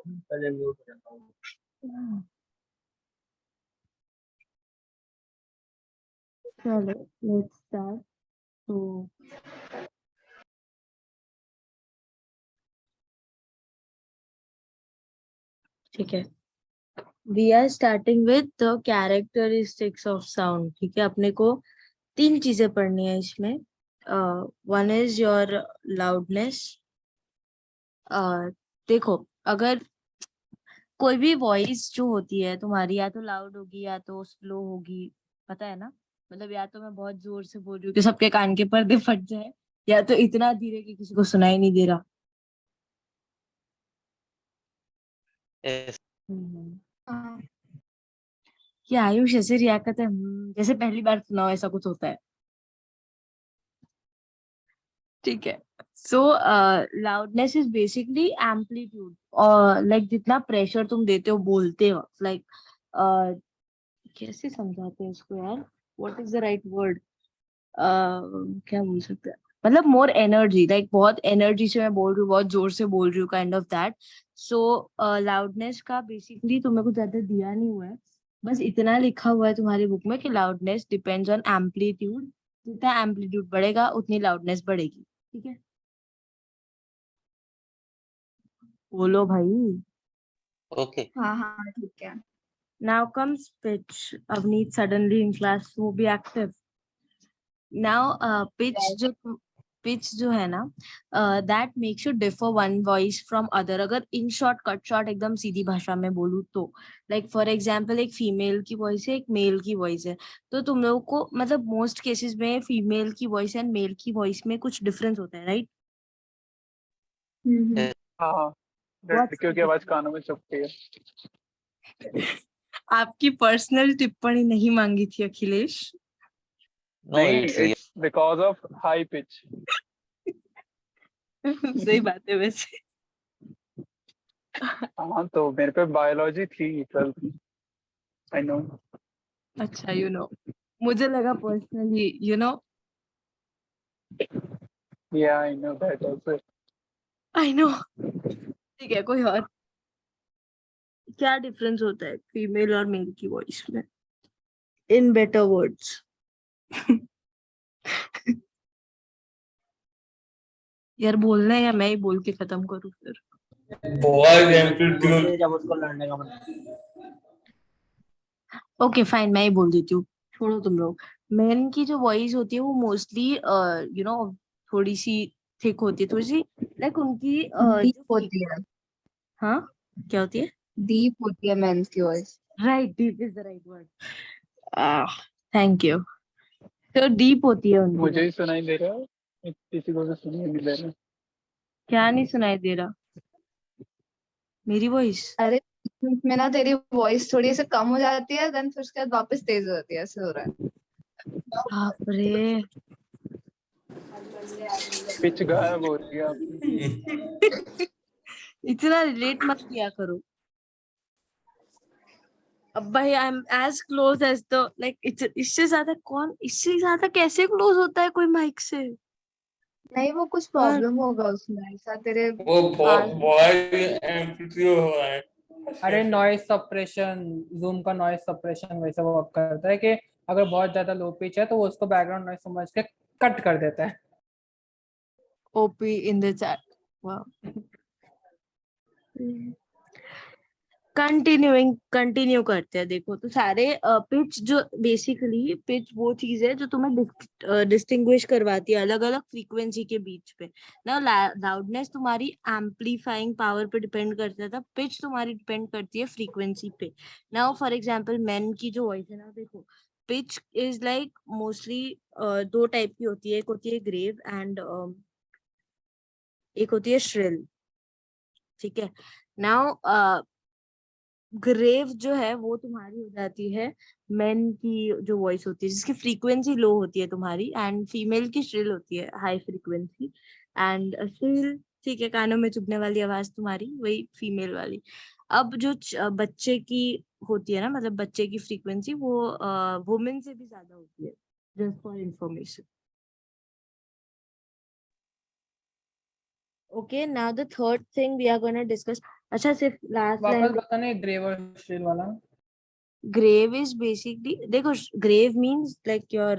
पहले म्यूट हो जाता हूँ। चलो लेट्स स्टार्ट। तो ठीक है, we are starting with the characteristics of sound. ठीक है, अपने को 3 चीजें पढ़नी है इसमें। One is your loudness. देखो, अगर कोई भी वॉइस जो होती है तुम्हारी, या तो लाउड होगी या तो स्लो होगी, पता है ना। मतलब या तो मैं बहुत जोर से बोल रही हूँ कि सबके कान के पर्दे फट जाए, या तो इतना धीरे कि किसी को सुनाई नहीं दे रहा। Yes. हाँ। क्या आयुष ऐसे रिएक्ट करता है, जैसे पहली बार सुना हो ऐसा कुछ होता है। ठीक है, सो लाउडनेस इज बेसिकली एम्पलीट्यूड, और लाइक जितना प्रेशर तुम देते हो बोलते हो, लाइक कैसे समझाते हैं इसको यार, what is the right word, क्या बोल सकते हैं, मतलब मोर एनर्जी, लाइक बहुत एनर्जी से मैं बोल रही हूँ, बहुत जोर से बोल रही हूँ, kind of that. So loudness का बेसिकली तुम्हें कुछ ज्यादा दिया नहीं हुआ है, बस इतना लिखा हुआ है तुम्हारी बुक में कि लाउडनेस डिपेंड्स ऑन एम्पलीट्यूड। जितना एम्पलीट्यूड बढ़ेगा उतनी लाउडनेस बढ़ेगी। ठीक है, बोलो भाई। Okay. हाँ हाँ ठीक है। Now comes pitch. Avneet suddenly in class वो भी एक्टिव। नाउ पिच जो है ना, that makes you differ one voice from other. अगर इन शॉर्ट कट शॉर्ट एकदम सीधी भाषा में बोलूँ तो, लाइक फॉर एग्जांपल एक फीमेल की वॉइस है, एक मेल की वॉइस है, तो तुम लोगों को मतलब मोस्ट केसेस में फीमेल की वॉइस एंड मेल की वॉइस में कुछ डिफरेंस होता है, राइट? Yes. हाँ, लड़कियों की आवाज कानों में चुभती है। आपकी पर्सनल टिप्पणी नहीं मांगी थी अखिलेश। No, नहीं, it's real. It's because of high pitch. सही बात है वैसे। हाँ, तो मेरे पे बायोलॉजी थी 12th में। I know. अच्छा, यू नो, मुझे लगा पर्सनली यू नो। या I know that also. I know. ठीक है, कोई और। क्या डिफरेंस होता है फीमेल और मेल की वॉइस में, इन बेटर वर्ड्स? यार बोलना है या मैं ही बोल के खत्म करूँ फिर? वॉइस एम्पलीट्यूड जब उसको लड़ने का मतलब। ओके फाइन, मैं ही बोल देती हूँ, छोड़ो तुम लोग। मेन की जो वॉइस होती है वो मोस्टली यू नो थोड़ी सी थिक होती है, थोड़ी सी लाइक उनकी डीप जो होती है। हाँ, क्या होती है? डीप होती है मेंस की voice. Right, deep is the right word. Thank you. तो डीप होती है उनकी मुझे voice। ही सुनाई दे रहा है, किसी को भी सुनाई नहीं दे रहा। क्या नहीं सुनाई दे रहा? मेरी वॉइस? अरे में ना तेरी वॉइस थोड़ी सी कम हो जाती है, देन फिर उसके बाद वापस तेज हो जाती है, ऐसे हो रहा है। बाप रे। पिच गायब हो रही है आपकी। इतना रिलेट मत किया करो। अब भाई I am as close as the like, इससे ज्यादा कौन, इससे ज्यादा कैसे क्लोज होता है कोई माइक से? नहीं, वो कुछ प्रॉब्लम होगा उसमें, ऐसा तेरे वो वॉइस एम्पलीट्यूड हो रहा है। अरे नॉइस सप्रेशन, जूम का नॉइस सप्रेशन वैसे वर्क करता है कि अगर बहुत ज्यादा लो पिच है तो वो उसको बैकग्राउंड नॉइस समझ के कट कर देता है। OP in the chat. वाह। कंटिन्यू करते हैं। देखो तो सारे पिच जो बेसिकली, पिच वो चीज है जो तुम्हें डिस्टिंग्विश करवाती है अलग अलग फ्रीक्वेंसी के बीच पे ना। लाउडनेस तुम्हारी एम्पलीफाइंग पावर पे डिपेंड करता है, पिच तुम्हारी डिपेंड करती है फ्रीक्वेंसी पे। नाउ फॉर एग्जांपल मेन की जो वॉइस है ना, देखो pitch is like mostly 2 type की होती है। एक होती है ग्रेव एंड एक होती है श्रिल। ठीक है, नाउ ग्रेव जो है वो तुम्हारी हो जाती है मेन की जो वॉइस होती है, जिसकी फ्रीक्वेंसी लो होती है तुम्हारी, एंड फीमेल की श्रिल होती है हाई फ्रीक्वेंसी। एंड श्रिल, ठीक है, कानों में चुभने वाली आवाज तुम्हारी, वही फीमेल वाली। अब जो बच्चे की होती है ना, मतलब बच्चे की फ्रीक्वेंसी वो वुमेन से भी ज्यादा होती है, just for information. Okay, now the third thing we are going to discuss. अच्छा सिर्फ लास्ट वापस लाइन बताना ग्रेव और श्रिल वाला. ग्रेव इज बेसिकली देखो grave means like your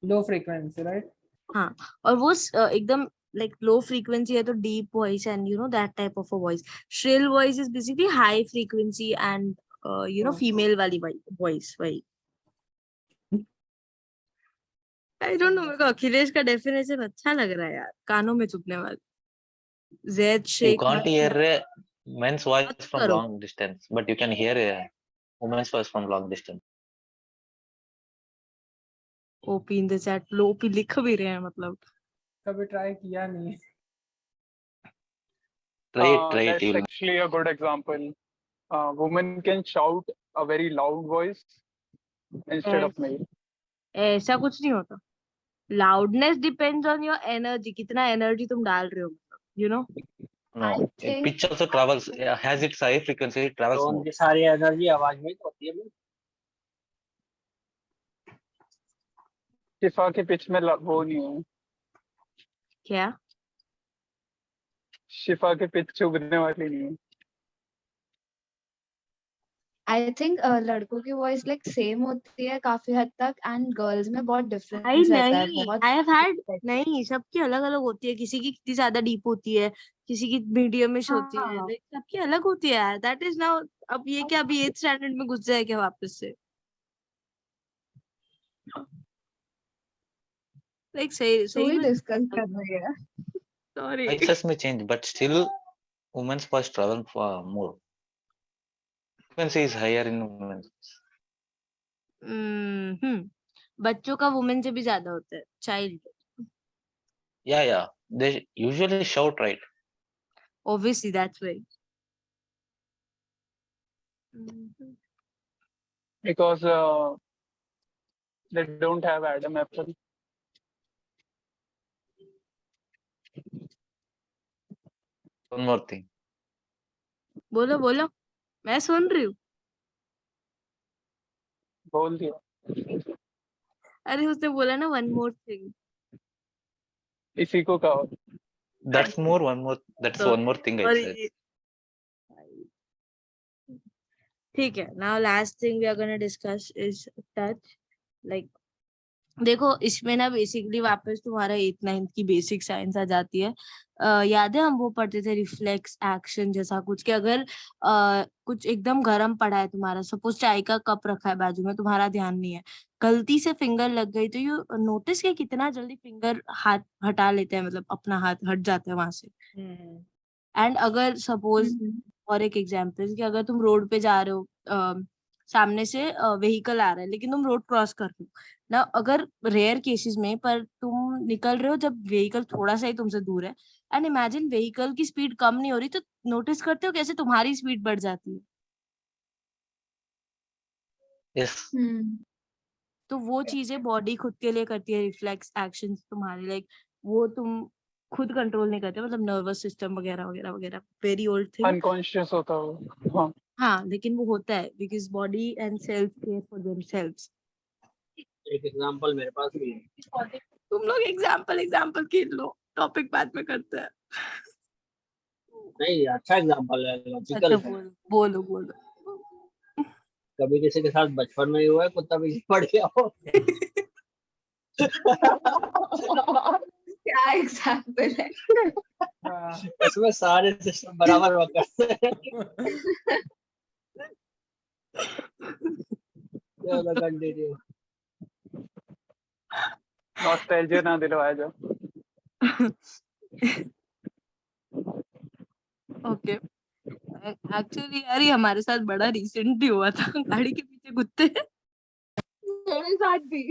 low frequency right. हाँ और वो एकदम लाइक लो फ्रीक्वेंसी है तो deep voice and you know that type of a voice shrill voice is basically high frequency and you know female वाली voice वही I don't know मेरे को अखिलेश का डेफिनेशन अच्छा लग रहा है यार कानों में चुभने वाला जेड You शेख can't hear a men's voice मत from करो long distance, but you can hear a woman's voice from long distance. OP in the chat OP लिख भी रहे हैं मतलब कभी ट्राई किया नहीं है. Try it, try it. That's You'll actually a good example. Women can shout a very loud voice instead of male. ऐसा कुछ नहीं होता loudness depends on your energy कितना एनर्जी तुम डाल रहे हो you know no. think- Pitch also travels, has its high frequency, it travels तो more. उनकी सारी एनर्जी आवाज में ही तो होती है भाई। शिफा के पिच में वो नहीं है, क्या शिफा के पिच चुभने वाली नहीं है। I think लड़कों की वॉइस लाइक सेम होती है काफी हद तक एंड गर्ल्स में बहुत भाई डिफरेंस रहता है नहीं बहुत आई हैव हैड नहीं सबकी अलग अलग होती है किसी की कितनी ज्यादा डीप होती है किसी की मीडियमिश होती है हाँ। लाइक सबकी अलग होती है यार दैट इज नाउ अब ये क्या अभी 8th स्टैंडर्ड में घुस जाए क्या वापस से लाइक सही तो सही ही में डिस्कस कर रही है sorry Voices may change, but still women's voice travel for more. Frequency is higher in women's. बच्चों का वुमेन से भी ज्यादा होता है child Yeah. They usually shout, right? obviously that's why Because they don't have Adam apple. One more thing. बोलो बोलो मैं सुन रही हूँ बोल दिया, अरे उसने बोला ना वन मोर थिंग इसी को कहो। That's more, one more. That's one more thing I said. Sorry ठीक है now last thing we are gonna discuss is touch like देखो इसमें ना बेसिकली वापस तुम्हारा 8th 9th की बेसिक साइंस आ जाती है याद है हम वो पढ़ते थे रिफ्लेक्स एक्शन जैसा कुछ कि अगर कुछ एकदम गर्म पड़ा है तुम्हारा सपोज चाय का कप रखा है बाजू में तुम्हारा ध्यान नहीं है गलती से फिंगर लग गई तो यू नोटिस कि कितना जल्दी फिंगर हाथ हटा लेते हैं मतलब अपना हाथ हट जाता है वहां से एंड अगर सपोज और एक एग्जांपल कि अगर तुम रोड पे जा रहे हो सामने से व्हीकल आ रहा है लेकिन तुम रोड क्रॉस कर रहे हो ना अगर रेयर केसेस में पर तुम निकल रहे हो जब व्हीकल थोड़ा सा ही तुमसे दूर है एंड इमेजिन व्हीकल की स्पीड कम नहीं हो रही तो नोटिस करते हो कैसे तुम्हारी स्पीड बढ़ जाती है Yes. तो वो चीजें बॉडी खुद के लिए करती है रिफ्लेक्स एक्शंस तुम्हारे लाइक वो तुम खुद कंट्रोल नहीं करते मतलब नर्वस सिस्टम वगैरह वगैरह वगैरह वेरी ओल्ड थिंग अनकॉन्शियस होता हो। हाँ, हाँ लेकिन वो होता है because body and self care for themselves एक एग्जांपल मेरे पास भी है। तुम लोग एग्जाम्पल खेल लो टॉपिक बाद में करते हैं नहीं अच्छा एग्जांपल है लॉजिकल अच्छा है। बोलो बोलो कभी किसी के साथ बचपन में ही हुआ है कुत्ता पीछे पड़ गया हो। क्या एग्जाम्पल है इसमें सारे सिस्टम बराबर वर्क करते हैं। चलो कंटिन्यू। नॉस्टैल्जिया ना दिलवाया जाओ। ओके एक्चुअली यार ये हमारे साथ बड़ा रिसेंटली हुआ था गाड़ी के पीछे कुत्ते मेरे साथ भी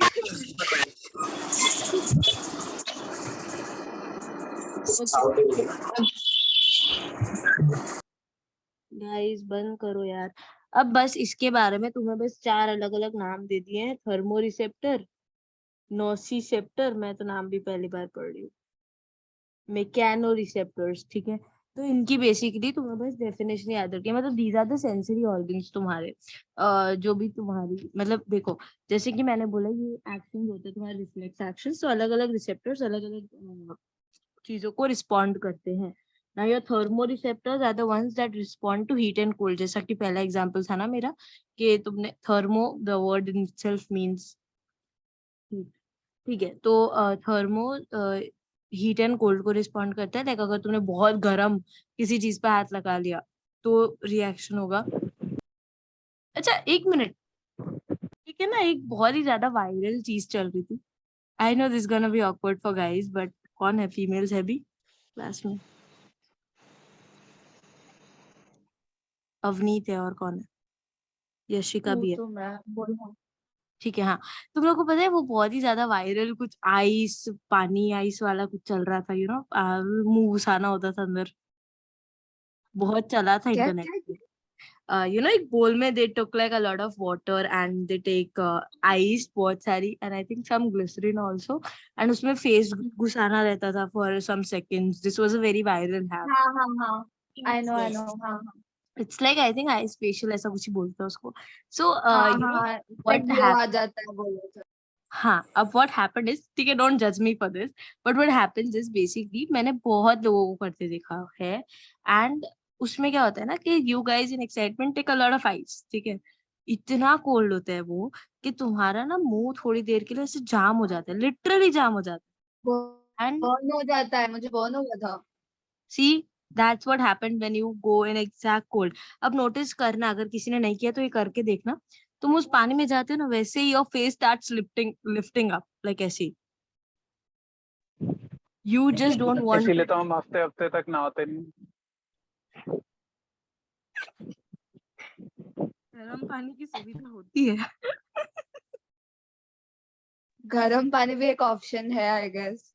गाइस बंद करो यार अब बस इसके बारे में तुम्हें बस 4 अलग अलग नाम दे दिए हैं थर्मो रिसेप्टर नोसिसेप्टर मैं तो नाम भी पहली बार पढ़ रही हूँ मैकेनो रिसेप्टर्स ठीक है तो इनकी बेसिकली तुम्हें बस डेफिनेशन याद रखनी है मतलब these are the sensory organs तुम्हारे जो भी तुम्हारी मतलब देखो जैसे कि मैंने बोला ये एक्शन होते हैं तुम्हारे रिफ्लेक्स एक्शंस तो अलग अलग रिसेप्टर्स अलग अलग चीजों को रिस्पॉन्ड करते हैं। Now your thermoreceptors are the ones that respond to heat and cold. जैसा कि पहला एग्जांपल था ना मेरा कि तुमने thermo, the word in itself means heat. ठीक है, तो थर्मो हीट एंड कोल्ड को रिस्पॉन्ड करता है। लाइक अगर तुमने बहुत गर्म किसी चीज पे हाथ लगा लिया तो रिएक्शन होगा। अच्छा एक मिनट, ठीक है ना, एक बहुत ही ज्यादा वायरल चीज चल रही थी। I know this gonna be awkward for guys, but कौन है फीमेल्स है भी क्लास में? अवनीत है और कौन है? यशिका भी है। तो मैं बोलूँ ठीक है, हाँ। तुम लोग को पता है वो बहुत ही ज्यादा वायरल कुछ आइस, पानी आइस वाला कुछ चल रहा था, यू नो, मुंह घुसाना होता था अंदर, बहुत चला था क्या इंटरनेट क्या पे। You know, एक बोल में they took like a lot of water and they take ice बहुत सारी and I think some glycerin also, and उसमें फेस घुसाना रहता था for some seconds. This was a very viral hack. हाँ हाँ हाँ आई नो Yes. हाँ हाँ It's like I think ice facial ऐसा कुछ ही बोलते हैं उसको. So हाँ you know हाँ what ग्लो आ happened? जाता है बोलो तो। हाँ, अब what happened is, ठीक है, don't judge me for this, but what happens is basically मैंने बहुत लोगों को करते देखा है, and उसमें क्या होता है ना कि you guys in excitement take a lot of ice, ठीक है, इतना कोल्ड होता है वो कि तुम्हारा ना मुंह थोड़ी देर के लिए ऐसे जाम हो जाता है, लिटरली जाम हो जाता है। एंड बर्न हो जाता है, मुझे बर्न हुआ था। See, that's what happened when you go in exact cold. अब नोटिस करना, अगर किसी ने नहीं किया तो ये करके देखना, तुम उस पानी में जाते हो ना, वैसे ही your face starts lifting up, like ऐसे। यू जस्ट डोंट वांट इसीलिए टू। तो हम हफ्ते हफ्ते तक नहाते नहीं। गर्म पानी की सुविधा होती है। गर्म पानी भी एक ऑप्शन है आई गेस।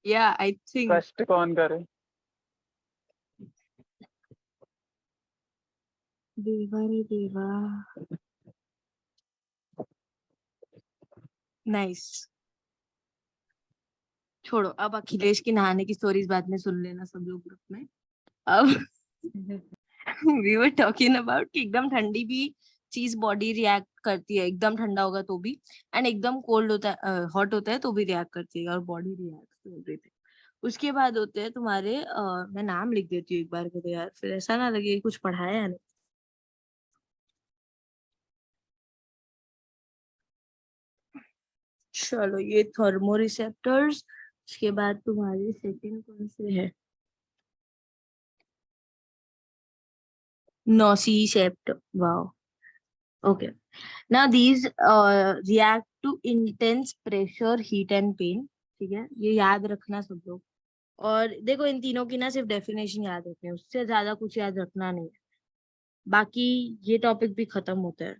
या आई थिंक कष्ट कौन करे। देवा रे देवा। नाइस, छोड़ो, अब अखिलेश की नहाने की स्टोरीज बाद में सुन लेना सब लोग ग्रुप में। अब वी वर टॉकिंग अबाउट कि एकदम ठंडी भी चीज बॉडी रिएक्ट करती है, एकदम ठंडा होगा तो भी, एंड एकदम कोल्ड होता है, हॉट होता है तो भी रिएक्ट करती है, और बॉडी रिएक्ट एवरीथिंग। उसके बाद होते हैं तुम्हारे मैं नाम लिख देती हूँ एक बार के लिए यार, फिर ऐसा ना लगे कि कुछ पढ़ाया है नहीं। चलो, ये थर्मो रिसेप्टर्स। उसके बाद तुम्हारे सेकंड कौन से है? Nociceptor. Wow, okay. Now these react to intense pressure, heat and pain. ठीक है, ये याद रखना सब लोग। और देखो, इन तीनों की ना सिर्फ डेफिनेशन याद रखनी है, उससे ज्यादा कुछ याद रखना नहीं है, बाकी ये टॉपिक भी खत्म होता है।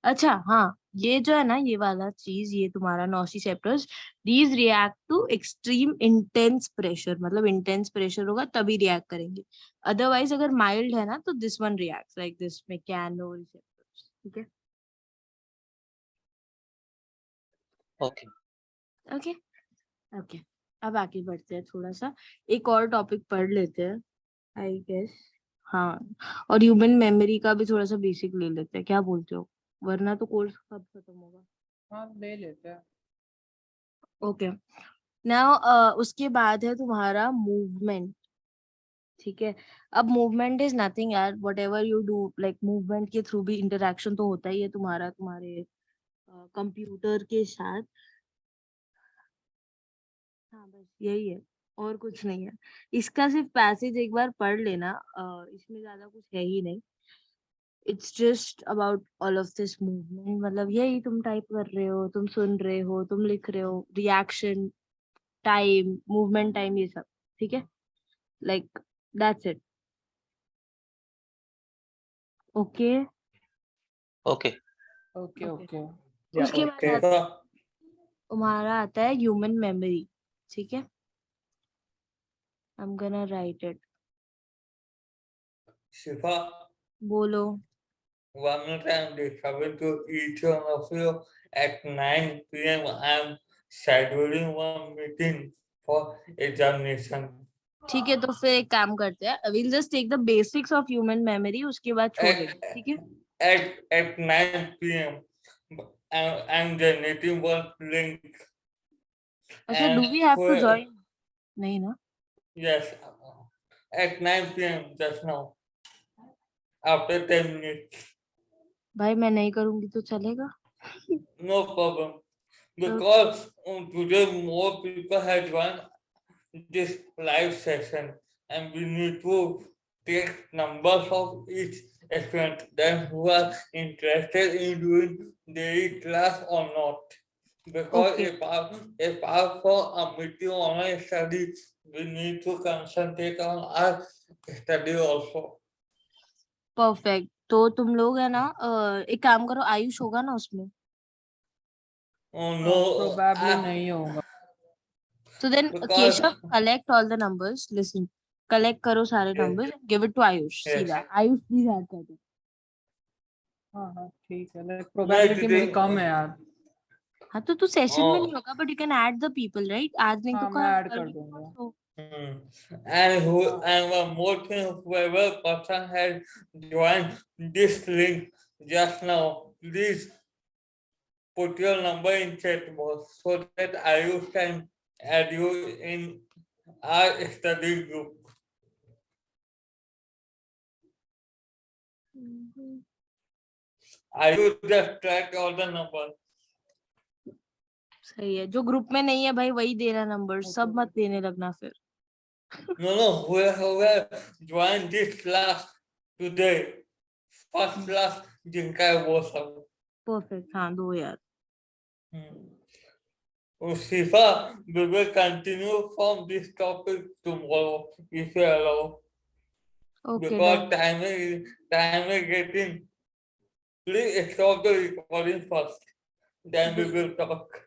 अच्छा हाँ, ये जो है ना, ये वाला चीज, ये तुम्हारा nociceptors, these react to extreme intense pressure, मतलब इंटेंस प्रेशर होगा तभी रिएक्ट करेंगे, अदरवाइज अगर माइल्ड है ना तो this one reacts like this, mechanoreceptors. ठीक है, Okay. Okay okay. अब आगे बढ़ते हैं, थोड़ा सा एक और टॉपिक पढ़ लेते हैं आई गेस। हाँ, और ह्यूमन मेमोरी का भी थोड़ा सा बेसिक ले लेते हैं, क्या बोलते हो? वरना तो कोर्स कब खत्म होगा। हाँ ले लेते हैं। ओके, नाउ उसके बाद है तुम्हारा मूवमेंट। ठीक है, अब मूवमेंट इज नथिंग यार, what ever you do, like movement के थ्रू भी इंटरेक्शन तो होता ही है तुम्हारा, तुम्हारे कंप्यूटर के साथ। हाँ, बस यही है, और कुछ नहीं है। इसका सिर्फ पैसेज एक बार पढ़ लेना, इसमें ज्यादा कुछ है ही नहीं। It's just about all of this movement, मतलब यही, तुम टाइप कर रहे हो, तुम सुन रहे हो, तुम लिख रहे हो, रिएक्शन टाइम, मूवमेंट टाइम, ये सब। ठीक है, like that's it. Okay Okay. Okay okay. Okay. उसके बाद okay. आता तुम्हारा आता है ह्यूमन मेमोरी। ठीक है, I am gonna right it. Shifa, बोलो। one more time discovered to each one of you at 9 p.m. I'm scheduling one meeting for examination. ठीक है, तो फिर एक काम करते हैं, will just take the basics of human memory, उसके बाद छोड़ देंगे। ठीक है, At 9 p.m. I'm generating one link. अच्छा, And do we have to for- join? नहीं ना? Yes, at 9 p.m. just now. After 10 minutes. भाई मैं नहीं करूंगी तो चलेगा? No problem. Because today more people have joined this live session and we need to take numbers of each student then who are interested in doing daily class or not. Because Okay. if for a meeting online study, we need to concentrate on our study also. Perfect. तो तुम लोग है ना, एक काम करो, आयुष होगा ना उसमें? Oh no, Probably नहीं होगा. So then Because- Keshav, collect all the numbers. Listen, collect करो सारे Yes. numbers and give it to Ayush. Yes. सीधा आयुष प्लीज ऐड कर दो. हाँ ठीक है. Like probability मेरी कम है यार. हाँ तो तू सेशन में Oh. नहीं होगा, but you can add the people, right? आज नहीं तो हाँ, कल मैं add कल कर नहीं तो दूंगा. परसों. And one more thing, whoever person has joined this link just now, please put your number in chat box so that I can add you in our study group. I will just track all the numbers. सही है. जो group में नहीं है भाई वही देना number, सब मत देने लगना फिर. No, whoever joined this class today, first class, जिनका है वो सब. परफेक्ट. हाँ दो यार. Shifa, we will continue from this topic tomorrow if you allow. Okay, Because done. time is getting. Please stop the recording first. Then we will talk.